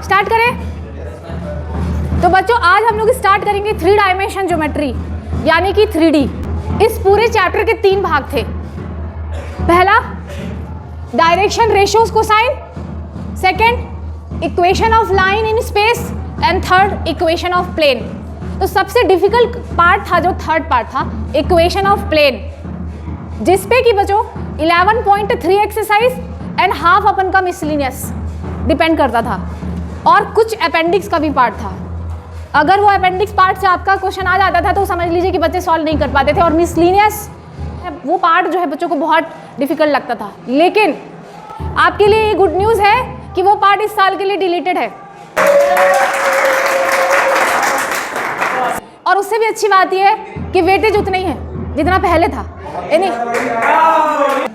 Start करें? तो बच्चों आज हम लोग स्टार्ट करेंगे 3 डायमेंशन ज्योमेट्री यानी कि 3D। इस पूरे चैप्टर के 3 भाग थे। पहला direction ratios cosine, second equation of line in space and third equation of plane. तो सबसे डिफिकल्ट पार्ट था जो थर्ड पार्ट था, इक्वेशन ऑफ प्लेन, जिसपे कि बच्चों 11.3 एक्सरसाइज एंड हाफ अपन का मिसलिनियस डिपेंड करता था और कुछ अपेंडिक्स का भी पार्ट था। अगर वो अपेंडिक्स पार्ट से आपका क्वेश्चन आ जाता था तो समझ लीजिए कि बच्चे सॉल्व नहीं कर पाते थे। और मिसलिनियस वो पार्ट जो है बच्चों को बहुत डिफिकल्ट लगता था। लेकिन आपके लिए ये गुड न्यूज़ है कि वो पार्ट इस साल के लिए डिलीटेड है। और उससे भी अच्छी बात यह है कि वेटेज उतना ही है जितना पहले था। यानी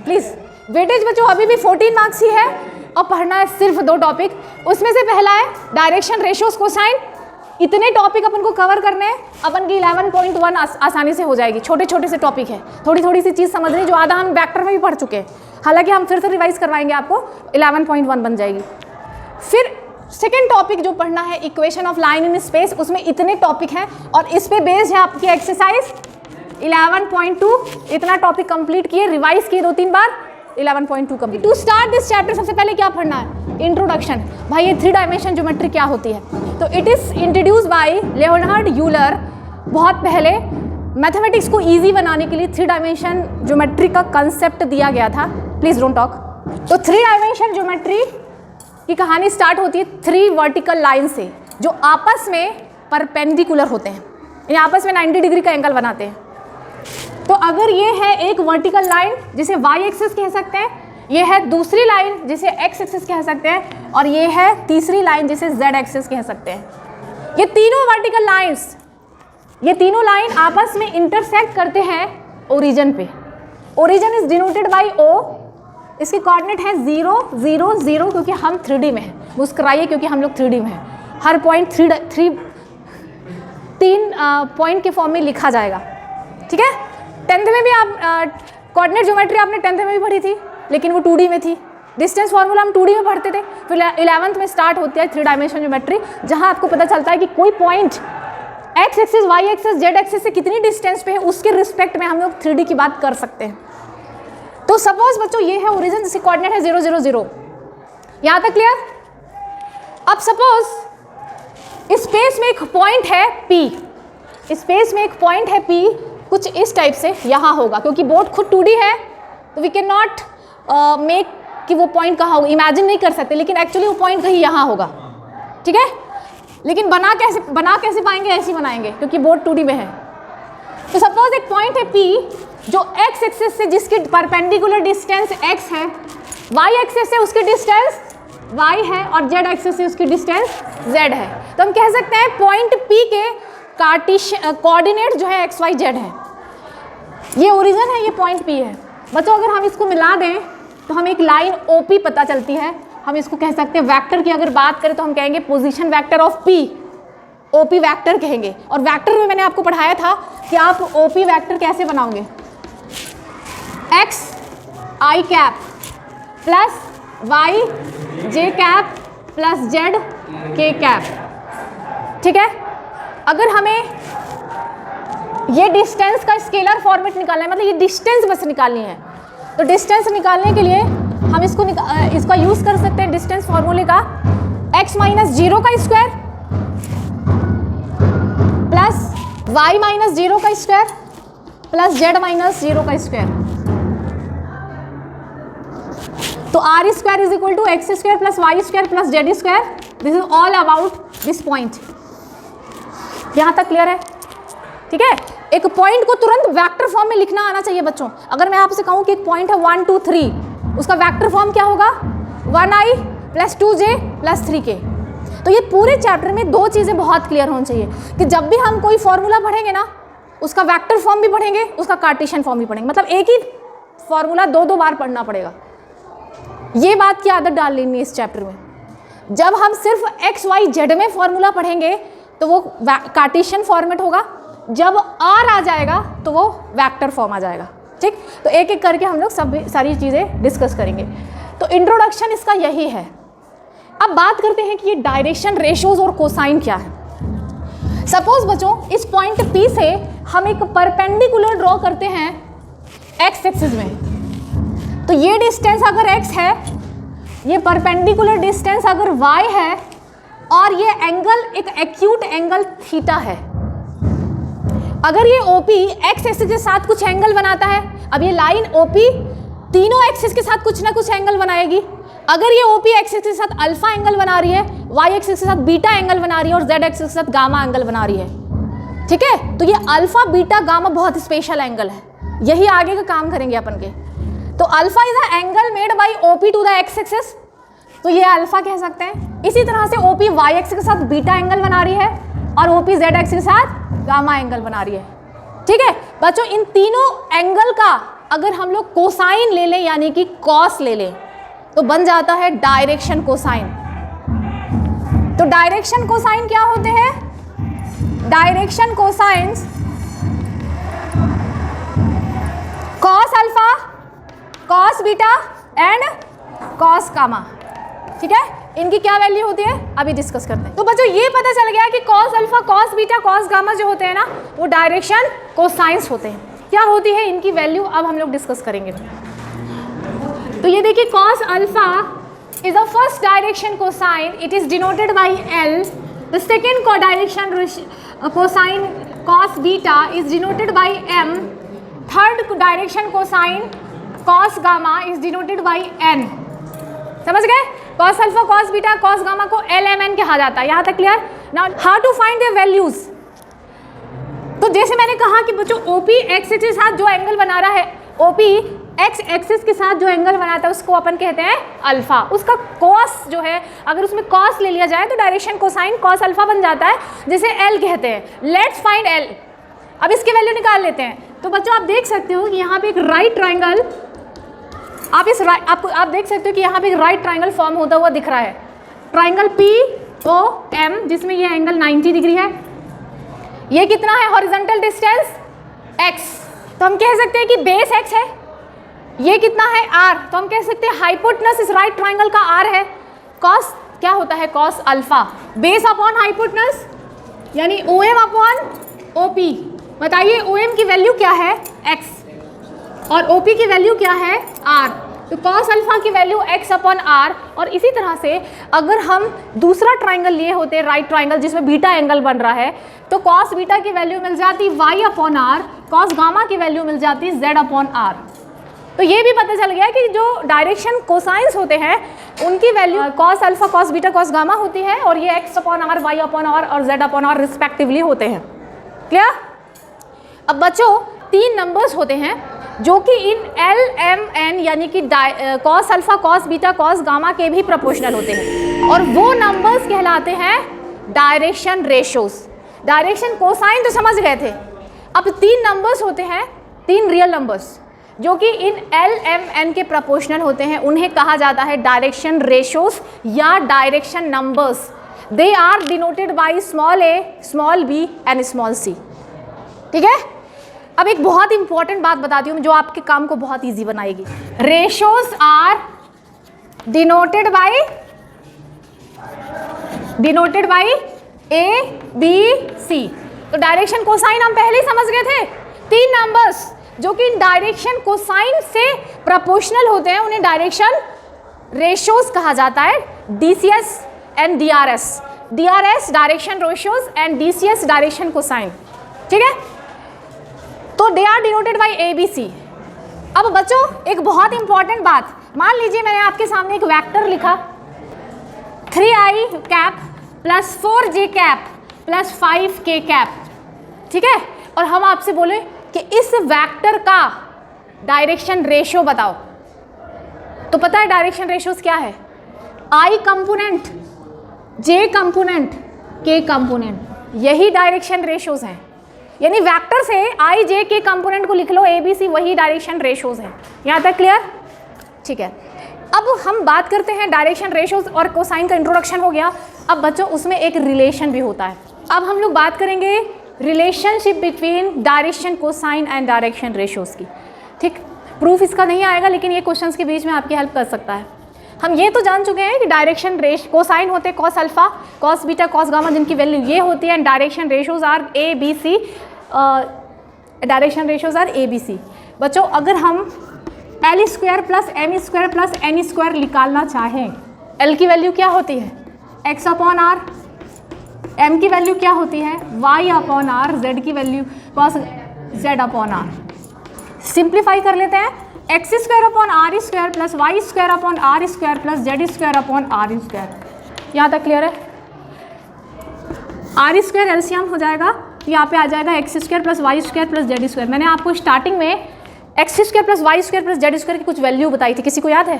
प्लीज़ वेटेज बच्चों अभी भी 14 मार्क्स ही है और पढ़ना है सिर्फ 2 टॉपिक। उसमें से पहला है डायरेक्शन रेशियोज कोसाइन। इतने टॉपिक अपन को कवर करने हैं, अपन की 11.1 आसानी से हो जाएगी। छोटे छोटे से टॉपिक है, थोड़ी थोड़ी सी चीज़ समझनी जो आधा हम वेक्टर में भी पढ़ चुके हैं। हालांकि हम फिर से रिवाइज करवाएंगे, आपको 11.1 बन जाएगी। फिर सेकेंड टॉपिक जो पढ़ना है equation of line in space, उसमें इतने टॉपिक हैं और इस पे बेस्ड है आपकी एक्सरसाइज 11.2। इतना टॉपिक कंप्लीट किए, रिवाइज किए 2-3 बार, 11.2 complete. To start this chapter सबसे पहले क्या पढ़ना है? इंट्रोडक्शन। भाई ये 3 डायमेंशन ज्योमेट्री क्या होती है? तो it is introduce by Leonard Euler. बहुत पहले मैथमेटिक्स को इजी बनाने के लिए 3 डायमेंशन ज्योमेट्री का कंसेप्ट दिया गया था। Please don't talk. तो 3 डायमेंशन ज्योमेट्री की कहानी स्टार्ट होती है 3 वर्टिकल लाइन से जो आपस में परपेंडिकुलर होते हैं, यानी आपस में 90 डिग्री का एंगल बनाते हैं। तो अगर ये है एक वर्टिकल लाइन जिसे वाई एक्सिस कह सकते हैं, ये है दूसरी लाइन जिसे एक्स एक्सिस कह सकते हैं, और ये है तीसरी लाइन जिसे जेड एक्सिस कह सकते हैं। ये तीनों वर्टिकल लाइंस, ये तीनों लाइन आपस में इंटरसेक्ट करते हैं ओरिजिन पे। ओरिजिन इज डिनोटेड बाय ओ। इसके कोऑर्डिनेट है 0 0 0 क्योंकि हम 3D में हैं। मुस्कुराइए क्योंकि हम लोग 3D में हैं। हर पॉइंट 3 पॉइंट के फॉर्म में लिखा जाएगा, ठीक है। 10th में भी आप कोऑर्डिनेट ज्योमेट्री आपने 10th में भी पढ़ी थी, लेकिन वो 2D में थी। डिस्टेंस फार्मूला हम 2D में पढ़ते थे। फिर 11th में स्टार्ट होती है 3 डायमेंशन ज्योमेट्री, जहां आपको पता चलता है कि कोई point x axis, y axis, z axis से कितनी डिस्टेंस पे है, उसके रिस्पेक्ट में हम लोग 3D की बात कर सकते हैं। तो सपोज बच्चों ये है ओरिजिन जिसके कोऑर्डिनेट है 0 0 0। यहाँ तक क्लियर? अब सपोज स्पेस में एक पॉइंट है P, स्पेस में एक पॉइंट है P कुछ इस टाइप से यहाँ होगा। क्योंकि बोर्ड खुद 2D है तो वी कैन नॉट मेक कि वो पॉइंट कहाँ होगा, इमेजिन नहीं कर सकते, लेकिन एक्चुअली वो पॉइंट कहीं यहाँ होगा, ठीक है। लेकिन बना कैसे पाएंगे? ऐसे ही बनाएंगे क्योंकि बोर्ड 2D में है। तो सपोज एक पॉइंट है P जो x एक्सिस से जिसकी परपेंडिकुलर डिस्टेंस x है, y एक्सिस से उसकी डिस्टेंस y है और z एक्सिस से उसकी डिस्टेंस z है। तो हम कह सकते हैं पॉइंट P के कोऑर्डिनेट जो है x y z है। ये ओरिजिन है, ये पॉइंट P है। बच्चों अगर हम इसको मिला दें तो हमें एक लाइन OP पता चलती है। हम इसको कह सकते हैं वेक्टर की अगर बात करें तो हम कहेंगे position vector of P, OP vector कहेंगे। और वेक्टर में मैंने आपको पढ़ाया था कि आप OP वेक्टर कैसे बनाओगे, x i cap plus y j cap plus z k cap, ठीक है। अगर हमें ये डिस्टेंस का स्केलर फॉर्मेट निकालना है, मतलब ये डिस्टेंस बस निकालनी है, तो डिस्टेंस निकालने के लिए हम इसका यूज कर सकते हैं डिस्टेंस फॉर्मूले का, x माइनस 0 का स्क्वायर प्लस y माइनस 0 का स्क्वायर प्लस z माइनस 0 का स्क्वायर। तो r square is equal to x square plus y square plus z square. This is all about this point. यहाँ तक clear है, ठीक है। एक पॉइंट को तुरंत वेक्टर फॉर्म में लिखना आना चाहिए बच्चों। अगर मैं आपसे कहूँ कि एक पॉइंट है 1 2 3, उसका वेक्टर फॉर्म क्या होगा? 1i plus 2j plus 3k। तो ये पूरे चैप्टर में 2 चीज़ें बहुत क्लियर होनी चाहिए कि जब भी हम कोई फॉर्मूला पढ़ेंगे ना, उसका वेक्टर फॉर्म भी पढ़ेंगे, उसका कार्टेशियन फॉर्म भी पढ़ेंगे। मतलब एक ही फॉर्मूला 2 बार पढ़ना पड़ेगा। ये बात की आदत डाल लेनी है इस चैप्टर में। जब हम सिर्फ एक्स वाई जेड में फॉर्मूला पढ़ेंगे तो वो कार्टेशियन फॉर्मेट होगा, जब आर आ जाएगा तो वो वेक्टर फॉर्म आ जाएगा, ठीक। तो एक एक करके हम लोग सारी चीज़ें डिस्कस करेंगे। तो इंट्रोडक्शन इसका यही है। अब बात करते हैं कि ये डायरेक्शन रेशियोज और कोसाइन क्या है। सपोज बच्चों इस पॉइंट P से हम एक परपेंडिकुलर ड्रॉ करते हैं एक्स एक्सिस में, तो ये डिस्टेंस अगर x है, ये परपेंडिकुलर डिस्टेंस अगर y है, और ये एंगल एक एक्यूट एंगल थीटा है। अगर ये OP x एक्सिस के साथ कुछ एंगल बनाता है, अब ये लाइन OP तीनों एक्सिस के साथ कुछ ना कुछ एंगल बनाएगी। अगर ये OP एक्सिस के साथ अल्फा एंगल बना रही है, y एक्सिस के साथ बीटा एंगल बना रही है और z एक्सिस के साथ गामा एंगल बना रही है। ठीक है, तो ये अल्फा बीटा गामा बहुत स्पेशल एंगल है, यही आगे का काम करेंगे अपन के। तो alpha is the angle made by OP to the x axis, तो ये अल्फा कह सकते हैं। इसी तरह से OP y एक्सिस के साथ बीटा एंगल बना रही है और OP z एक्सिस के साथ गामा एंगल बना रही है। ठीक है बच्चों, इन तीनों एंगल का अगर हम लोग कोसाइन ले लें यानी कि कॉस ले लें तो बन जाता है डायरेक्शन कोसाइन। तो डायरेक्शन कोसाइन क्या होते हैं? Direction cosines cos alpha, cos beta and cos gamma. ठीक है, इनकी क्या वैल्यू होती है अभी डिस्कस करते हैं। तो बच्चों ये पता चल गया कि cos alpha, cos beta, cos gamma जो होते हैं ना वो डायरेक्शन कोसाइंस होते हैं। क्या होती है इनकी वैल्यू अब हम लोग डिस्कस करेंगे। तो ये देखिए cos alpha is the first direction cosine, it is denoted by L। The second direction cosine cos beta is denoted by M। Third direction cosine cos gamma is denoted by N। समझ गए? Cos alpha, cos beta, cos gamma को LMN कहा जाता है। यहाँ तक clear? Now how to find their values. तो जैसे मैंने कहा कि बच्चों OP एक्सिस के साथ जो एंगल बना रहा है, OP एक्स एक्सिस के साथ जो एंगल बनाता है उसको अपन कहते हैं अल्फा। उसका कॉस जो है, अगर उसमें कॉस ले लिया जाए तो डायरेक्शन कोसाइन कॉस अल्फा बन जाता है, जिसे L कहते हैं। Let's find L। अब इसकी वैल्यू निकाल लेते हैं। तो बच्चों आप देख सकते हो कि यहाँ पे एक राइट ट्राइंगल, आप देख सकते हो कि यहाँ पे एक राइट ट्राइंगल फॉर्म होता हुआ दिख रहा है, ट्राइंगल POM, जिसमें ये एंगल 90 डिग्री है। ये कितना है हॉरिजॉन्टल डिस्टेंस? x। तो हम कह सकते हैं कि बेस x है। ये कितना है r, तो हम कह सकते हैं हाइपोटेनस इस राइट ट्राइंगल का r है। कॉस क्या होता है? Cos alpha, base upon hypotenuse यानी OM अपॉन OP। बताइए OM की वैल्यू क्या है? x और OP की वैल्यू क्या है? r। तो कॉस अल्फा की वैल्यू x अपॉन r। और इसी तरह से अगर हम दूसरा ट्राइंगल लिए होते राइट ट्राइंगल जिसमें बीटा एंगल बन रहा है, तो कॉस बीटा की वैल्यू मिल जाती y upon r, cos gamma की वैल्यू मिल जाती z अपॉन r। तो ये भी पता चल गया कि जो डायरेक्शन कोसाइंस होते हैं उनकी value cos alpha, cos beta, cos gamma होती है, और ये x upon r, y upon r और z अपॉन r रिस्पेक्टिवली होते हैं। क्लियर? अब बच्चों 3 नंबर्स होते हैं जो कि इन LMN यानी कि cos alpha, cos beta, cos gamma के भी प्रोपोर्शनल होते हैं, और वो नंबर्स कहलाते हैं डायरेक्शन रेशियोज। डायरेक्शन कोसाइन तो समझ गए थे। अब 3 नंबर्स होते हैं, 3 रियल नंबर्स जो कि इन LMN के प्रोपोर्शनल होते हैं, उन्हें कहा जाता है डायरेक्शन रेशियोज या direction numbers. They are denoted by small a, small b and small c। ठीक है, अब एक बहुत इंपॉर्टेंट बात बताती हूँ जो आपके काम को बहुत इजी बनाएगी। Ratios are denoted by A, B, C। तो डायरेक्शन कोसाइन हम पहले ही समझ गए थे। 3 नंबर्स जो कि डायरेक्शन कोसाइन से प्रोपोर्शनल होते हैं उन्हें डायरेक्शन रेशियोज कहा जाता है। DCS and DRS। DRS direction ratios and DCS direction cosine. ठीक है, तो they are denoted by ABC। अब बच्चों एक बहुत इंपॉर्टेंट बात, मान लीजिए मैंने आपके सामने एक वेक्टर लिखा 3i cap plus 4j cap plus 5k cap. ठीक है, और हम आपसे बोले कि इस वेक्टर का डायरेक्शन रेशियो बताओ, तो पता है डायरेक्शन रेशियोज क्या है? I component, J component, K component, यही डायरेक्शन रेशियोज हैं। यानी वेक्टर से I, J, K कंपोनेंट को लिख लो, ABC, वही डायरेक्शन रेशियोज हैं। यहाँ तक क्लियर? ठीक है, अब हम बात करते हैं डायरेक्शन रेशियोज और कोसाइन का इंट्रोडक्शन हो गया। अब बच्चों उसमें एक रिलेशन भी होता है। अब हम लोग बात करेंगे relationship between direction cosine and direction ratios की। ठीक, प्रूफ इसका नहीं आएगा लेकिन ये क्वेश्चंस के बीच में आपकी हेल्प कर सकता है। हम ये तो जान चुके हैं कि डायरेक्शन रेश कोसाइन होते हैं cos alpha, cos beta, cos gamma, जिनकी वैल्यू ये होती है, and direction ratios are a b c, direction ratios are a b c. बच्चों अगर हम L square plus M square plus N square निकालना चाहें, एल की वैल्यू क्या होती है एक्स अपॉन आर, एम की वैल्यू क्या होती है वाई अपॉन आर, जेड की value cos z upon r. Simplify कर लेते हैं, x square upon r square plus y square upon r square plus z square upon r square. यहाँ तक क्लियर है? आर स्क्वायर एलसीएम हो जाएगा तो यहाँ पे आ जाएगा x square plus y square plus z square. मैंने आपको स्टार्टिंग में x square plus y square plus z square की कुछ वैल्यू बताई थी, किसी को याद है?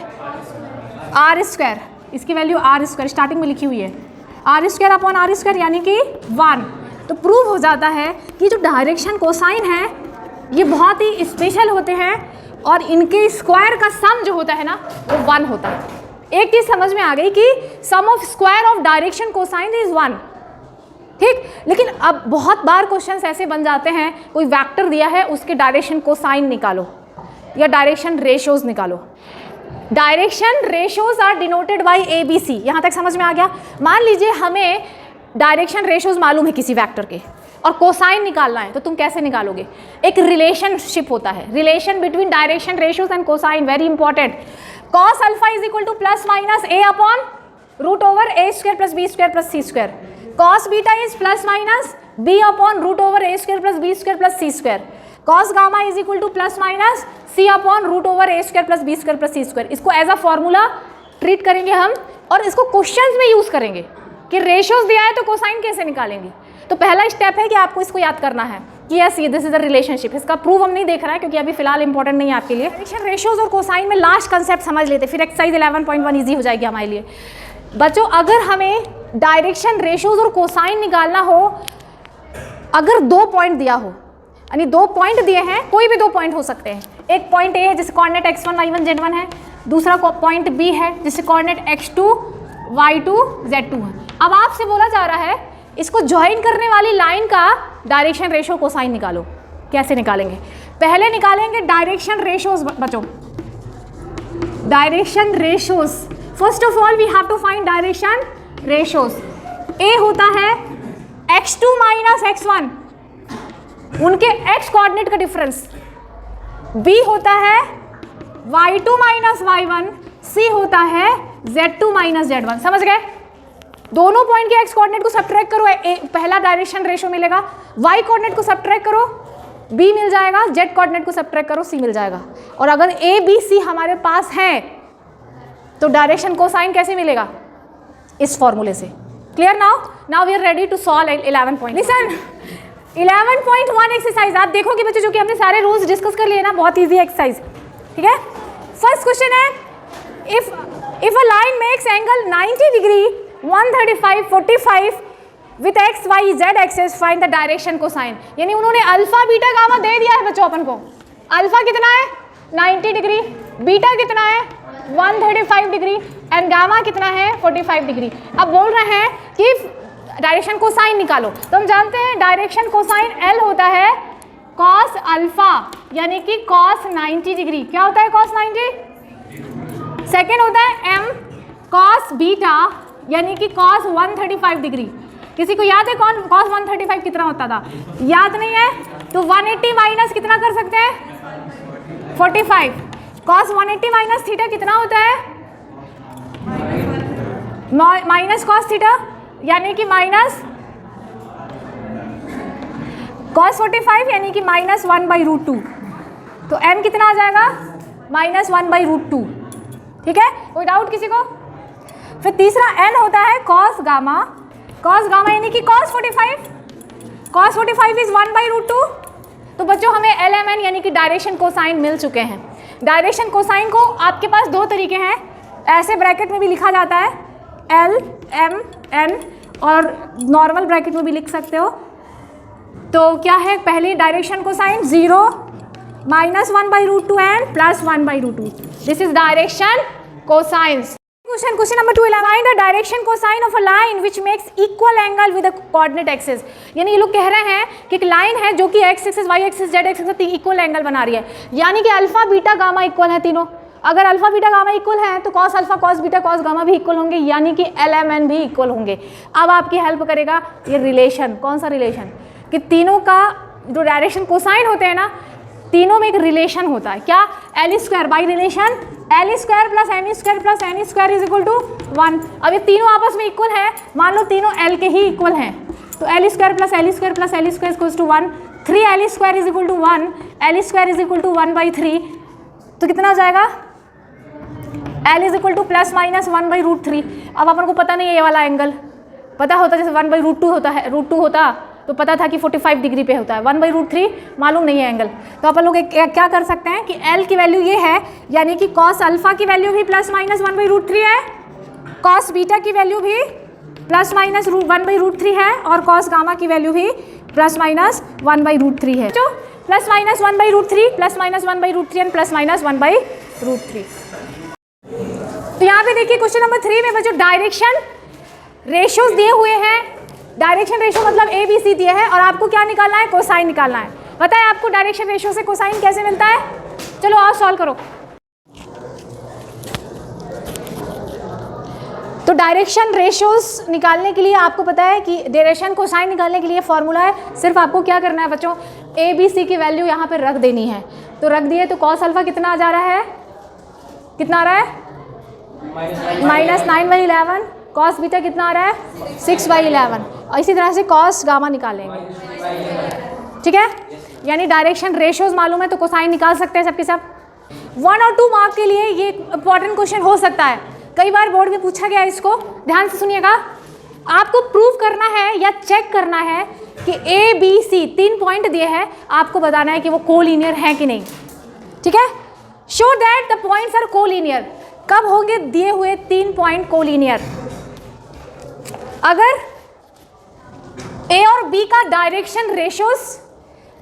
आर स्क्वायर, इसकी वैल्यू आर स्क्वायर स्टार्टिंग में लिखी हुई है, r square upon r square यानी कि 1। तो प्रूव हो जाता है कि जो डायरेक्शन कोसाइन है ये बहुत ही स्पेशल होते हैं और इनके स्क्वायर का सम जो होता है ना वो 1 होता है। एक चीज़ समझ में आ गई कि sum of square of direction cosine is 1, ठीक। लेकिन अब बहुत बार क्वेश्चंस ऐसे बन जाते हैं, कोई वेक्टर दिया है उसके डायरेक्शन कोसाइन निकालो या डायरेक्शन रेशियोज निकालो। Direction ratios are denoted by a b c. यहाँ तक समझ में आ गया? मान लीजिए हमें डायरेक्शन रेशियोज मालूम है किसी वेक्टर के और कोसाइन निकालना है, तो तुम कैसे निकालोगे? एक रिलेशनशिप होता है, relation between direction ratios and cosine, very important. Cos alpha is equal to plus minus a upon root over a square plus b square plus c square. Cos beta is plus minus b upon root over a square plus b square plus c square. Cos gamma is equal to plus minus c upon root over a square plus b square plus c square. इसको as a formula treat करेंगे हम और इसको questions में use करेंगे कि ratios दिया है तो कोसाइन कैसे निकालेंगे। तो पहला स्टेप है कि आपको इसको याद करना है कि यस ये दिस इज अ रिलेशनशिप। इसका प्रूफ हम नहीं देख रहा है क्योंकि अभी फिलहाल इंपॉर्टेंट नहीं है आपके लिए। डायरेक्शन रेशियोज और कोसाइन में लास्ट कंसेप्ट समझ लेते, फिर एक्सरसाइज 11.1 ईजी हो जाएगी हमारे लिए। बच्चों अगर हमें डायरेक्शन रेशियोज और कोसाइन निकालना हो, अगर 2 पॉइंट दिया हो, यानी 2 पॉइंट दिए हैं, कोई भी 2 पॉइंट हो सकते हैं। एक पॉइंट ए है जिससे कोऑर्डिनेट x1 y1 z1 है, दूसरा पॉइंट बी है जिससे कोऑर्डिनेट x2 y2 z2 है। अब आपसे बोला जा रहा है इसको ज्वाइन करने वाली लाइन का डायरेक्शन रेशियो कोसाइन निकालो। कैसे निकालेंगे? पहले निकालेंगे डायरेक्शन रेशियोज। बच्चों direction ratios, first of all we have to find direction ratios. A होता है x2 माइनस x1, उनके x कोऑर्डिनेट का डिफरेंस। बी होता है y2 माइनस y1, सी होता है z2 माइनस z1। समझ गए? दोनों पॉइंट के x कोऑर्डिनेट को सब्ट्रैक्ट करो, पहला डायरेक्शन रेशियो मिलेगा। y कोऑर्डिनेट को सब्ट्रैक्ट करो, b मिल जाएगा। z कोऑर्डिनेट को सब्ट्रैक्ट करो, c मिल जाएगा। और अगर a b c हमारे पास है तो डायरेक्शन कोसाइन कैसे मिलेगा? इस फॉर्मूले से। Clear? Now we are ready to solve 11 point. Listen 11.1 exercise आप देखोगे बच्चों, जो कि हमने सारे रूल्स डिस्कस कर लिए ना, बहुत ईजी एक्सरसाइज, ठीक है। फर्स्ट क्वेश्चन है, if a line makes angle 90 degree 135 45 with x y z axes, find the direction cosine. यानी उन्होंने अल्फा बीटा गामा दे दिया है बच्चों अपन को। अल्फा कितना है 90 डिग्री, बीटा कितना है 135 डिग्री एंड गामा कितना है 45 डिग्री। अब बोल रहे हैं कि डायरेक्शन कोसाइन निकालो। तो हम जानते हैं डायरेक्शन कोसाइन एल होता है कॉस अल्फा, यानी कि कॉस 90 डिग्री। क्या होता है कॉस 90? सेकेंड होता है एम कॉस बीटा, यानी कि कॉस 135 डिग्री। किसी को याद है कौन कॉस 135 कितना होता था? याद नहीं है तो 180 माइनस कितना कर सकते हैं 45। कॉस 180 माइनस थीटा कितना होता है? माइनस कॉस थीटा, यानी कि माइनस कॉस 45 यानी कि माइनस 1/√2। तो m कितना आ जाएगा माइनस 1/√2। ठीक है, कोई डाउट किसी को? फिर तीसरा n होता है कॉस गामा। कॉस गामा यानी कि कॉस 45, कॉस 45 इज 1/√2। तो बच्चों हमें LMN यानी कि डायरेक्शन कोसाइन मिल चुके हैं। डायरेक्शन कोसाइन को आपके पास दो तरीके हैं, ऐसे ब्रैकेट में भी लिखा जाता है LMN और नॉर्मल ब्रैकेट में भी लिख सकते हो। तो क्या है पहले direction cosine 0 minus 1/√2 and plus 1/√2। This is direction cosines. Question number 2, find the direction cosine of a line which makes equal angle with the coordinate axis. यानी ये लोग कह रहे हैं कि एक लाइन है जो कि x axis, y axis, z axis से इक्वल एंगल बना रही है, यानी कि अल्फा बीटा गामा इक्वल है तीनों। अगर अल्फा बीटा गामा इक्वल है तो cos alpha cos beta cos gamma भी इक्वल होंगे, यानी कि LMN भी इक्वल होंगे। अब आपकी हेल्प करेगा ये रिलेशन, कौन सा रिलेशन, कि तीनों का जो डायरेक्शन कोसाइन होते हैं ना, तीनों में एक रिलेशन होता है, क्या, L square by relation L square plus N square plus N square is equal to 1। अब ये तीनों आपस में इक्वल है, मान लो तीनों L के ही इक्वल हैं, तो L square plus L square plus L square equal to 1, 3L square is equal to 1, L square is equal to 1/3, तो कितना हो जाएगा, L is equal to plus minus 1/√3। अब अपन को पता नहीं है ये वाला एंगल, पता होता जैसे 1/√2 होता है, √2 होता तो पता था कि 45 डिग्री पे होता है, 1/√3 मालूम नहीं है एंगल, तो अपन लोग क्या कर सकते हैं कि L की वैल्यू ये है, यानी कि कॉस अल्फा की वैल्यू भी प्लस माइनस 1/√3 है, कॉस बीटा की वैल्यू भी प्लस माइनस 1/√3 है, और कॉस गामा की वैल्यू भी प्लस माइनस 1/√3 है, जो plus minus 1/√3 plus minus 1/√3 and plus minus 1/√3। तो यहाँ पे देखिए क्वेश्चन नंबर 3 में बच्चों डायरेक्शन रेशियोज दिए हुए हैं, डायरेक्शन रेशियो मतलब ABC दिया है, और आपको क्या निकालना है, कोसाइन निकालना है। पता है आपको डायरेक्शन रेशियो से कोसाइन कैसे मिलता है, चलो आओ सॉल्व करो। तो डायरेक्शन रेशियोज निकालने के लिए आपको पता है कि डायरेक्शन कोसाइन निकालने के लिए फॉर्मूला है, सिर्फ आपको क्या करना है बच्चों, ABC की वैल्यू यहाँ पर रख देनी है, तो रख दिए, तो कॉस अल्फा कितना आ जा रहा है, कितना आ रहा है, -9/11, कॉस बीटा कितना आ रहा है, 6/11, और इसी तरह से कॉस गामा निकालेंगे, ठीक है, यानी डायरेक्शन रेशियोज मालूम है तो कोसाइन निकाल सकते हैं सबके सब। 1 और 2 मार्क के लिए ये इंपॉर्टेंट क्वेश्चन हो सकता है, कई बार बोर्ड में पूछा गया, इसको ध्यान से सुनिएगा। आपको प्रूव करना है या चेक करना है कि ABC 3 पॉइंट दिए हैं, आपको बताना है कि वो कोलिनियर है कि नहीं, ठीक है, show that the points are collinear. कब होंगे दिए हुए 3 पॉइंट कोलिनियर, अगर A और B का डायरेक्शन रेशियोज